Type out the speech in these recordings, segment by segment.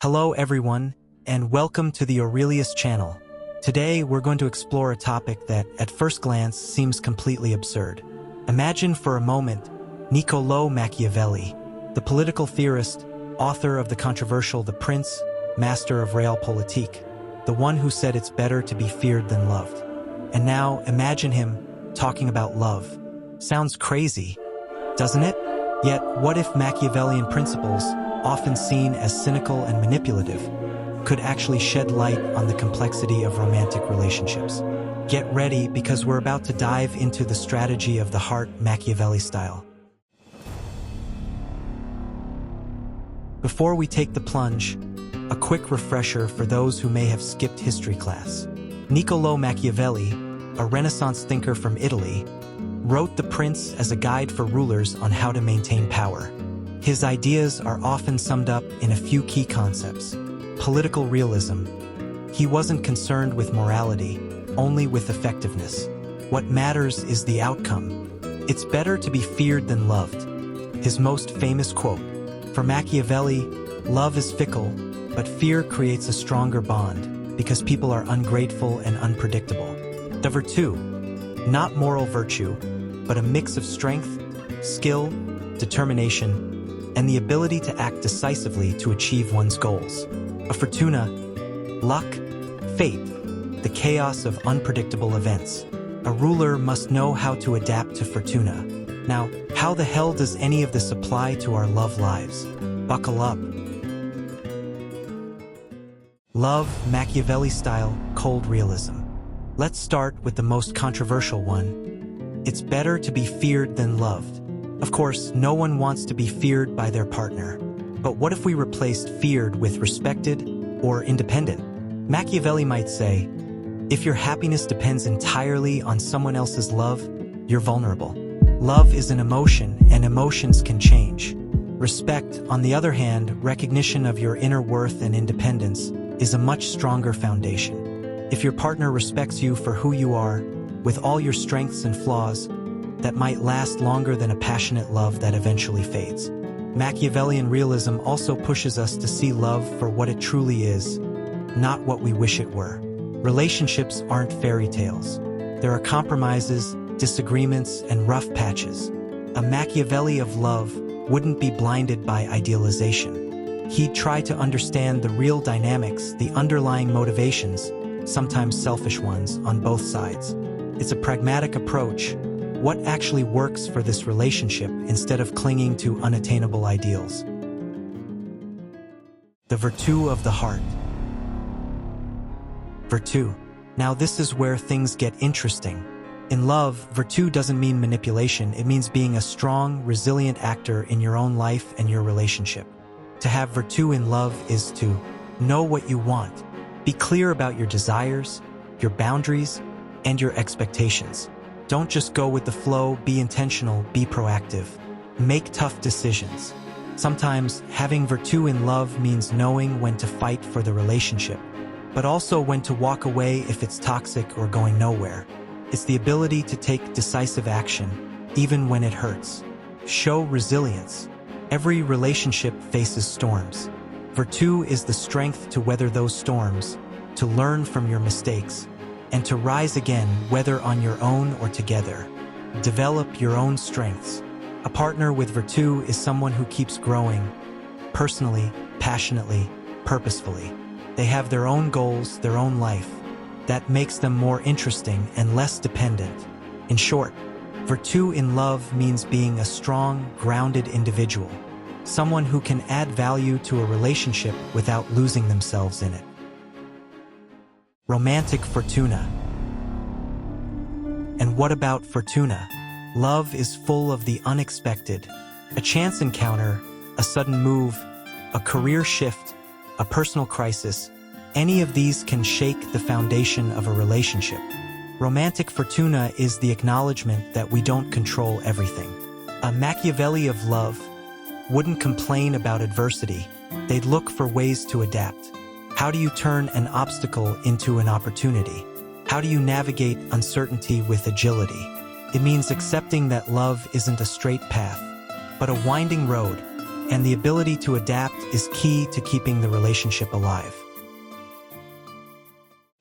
Hello everyone, and welcome to the Aurelius channel. Today we're going to explore a topic that, at first glance, seems completely absurd. Imagine for a moment Niccolò Machiavelli, the political theorist, author of the controversial The Prince, master of Realpolitik, the one who said it's better to be feared than loved. And now imagine him talking about love. Sounds crazy, doesn't it? Yet, what if Machiavellian principles, often seen as cynical and manipulative, could actually shed light on the complexity of romantic relationships? Get ready, because we're about to dive into the strategy of the heart Machiavelli style. Before we take the plunge, a quick refresher for those who may have skipped history class. Niccolò Machiavelli, a Renaissance thinker from Italy, wrote The Prince as a guide for rulers on how to maintain power. His ideas are often summed up in a few key concepts. Political realism. He wasn't concerned with morality, only with effectiveness. What matters is the outcome. It's better to be feared than loved. His most famous quote. For Machiavelli, love is fickle, but fear creates a stronger bond, because people are ungrateful and unpredictable. The Virtù. Not moral virtue, but a mix of strength, skill, determination, and the ability to act decisively to achieve one's goals. A Fortuna, luck, fate, the chaos of unpredictable events. A ruler must know how to adapt to Fortuna. Now, how the hell does any of this apply to our love lives? Buckle up. Love, Machiavelli style, cold realism. Let's start with the most controversial one. It's better to be feared than loved. Of course, no one wants to be feared by their partner. But what if we replaced feared with respected or independent? Machiavelli might say, if your happiness depends entirely on someone else's love, you're vulnerable. Love is an emotion, and emotions can change. Respect, on the other hand, recognition of your inner worth and independence, is a much stronger foundation. If your partner respects you for who you are, with all your strengths and flaws, that might last longer than a passionate love that eventually fades. Machiavellian realism also pushes us to see love for what it truly is, not what we wish it were. Relationships aren't fairy tales. There are compromises, disagreements, and rough patches. A Machiavelli of love wouldn't be blinded by idealization. He'd try to understand the real dynamics, the underlying motivations, sometimes selfish ones, on both sides. It's a pragmatic approach. What actually works for this relationship instead of clinging to unattainable ideals? The Virtù of the heart. Virtù. Now this is where things get interesting. In love, virtù doesn't mean manipulation. It means being a strong, resilient actor in your own life and your relationship. To have virtù in love is to know what you want. Be clear about your desires, your boundaries, and your expectations. Don't just go with the flow, be intentional, be proactive. Make tough decisions. Sometimes, having virtù in love means knowing when to fight for the relationship, but also when to walk away if it's toxic or going nowhere. It's the ability to take decisive action, even when it hurts. Show resilience. Every relationship faces storms. Virtù is the strength to weather those storms, to learn from your mistakes, and to rise again, whether on your own or together. Develop your own strengths. A partner with virtù is someone who keeps growing, personally, passionately, purposefully. They have their own goals, their own life. That makes them more interesting and less dependent. In short, virtù in love means being a strong, grounded individual, someone who can add value to a relationship without losing themselves in it. Romantic Fortuna. And what about Fortuna? Love is full of the unexpected. A chance encounter, a sudden move, a career shift, a personal crisis. Any of these can shake the foundation of a relationship. Romantic Fortuna is the acknowledgement that we don't control everything. A Machiavelli of love wouldn't complain about adversity. They'd look for ways to adapt. How do you turn an obstacle into an opportunity? How do you navigate uncertainty with agility? It means accepting that love isn't a straight path, but a winding road, and the ability to adapt is key to keeping the relationship alive.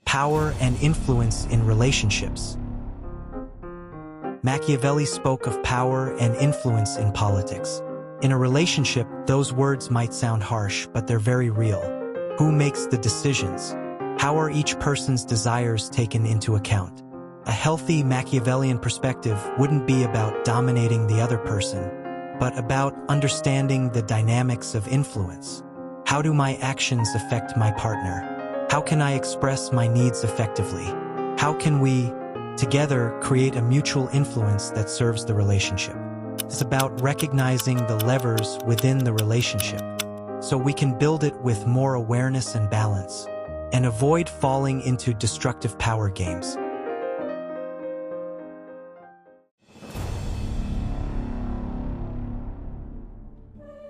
Power and influence in relationships. Machiavelli spoke of power and influence in politics. In a relationship, those words might sound harsh, but they're very real. Who makes the decisions? How are each person's desires taken into account? A healthy Machiavellian perspective wouldn't be about dominating the other person, but about understanding the dynamics of influence. How do my actions affect my partner? How can I express my needs effectively? How can we, together, create a mutual influence that serves the relationship? It's about recognizing the levers within the relationship, so we can build it with more awareness and balance, and avoid falling into destructive power games.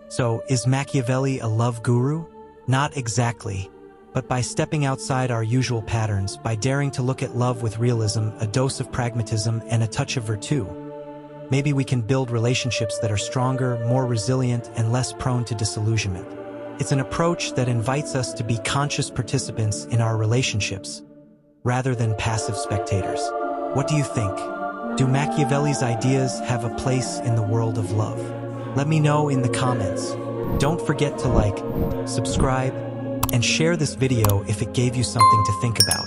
So, is Machiavelli a love guru? Not exactly, but by stepping outside our usual patterns, by daring to look at love with realism, a dose of pragmatism, and a touch of virtue, maybe we can build relationships that are stronger, more resilient, and less prone to disillusionment. It's an approach that invites us to be conscious participants in our relationships, rather than passive spectators. What do you think? Do Machiavelli's ideas have a place in the world of love? Let me know in the comments. Don't forget to like, subscribe, and share this video if it gave you something to think about.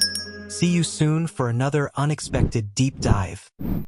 See you soon for another unexpected deep dive.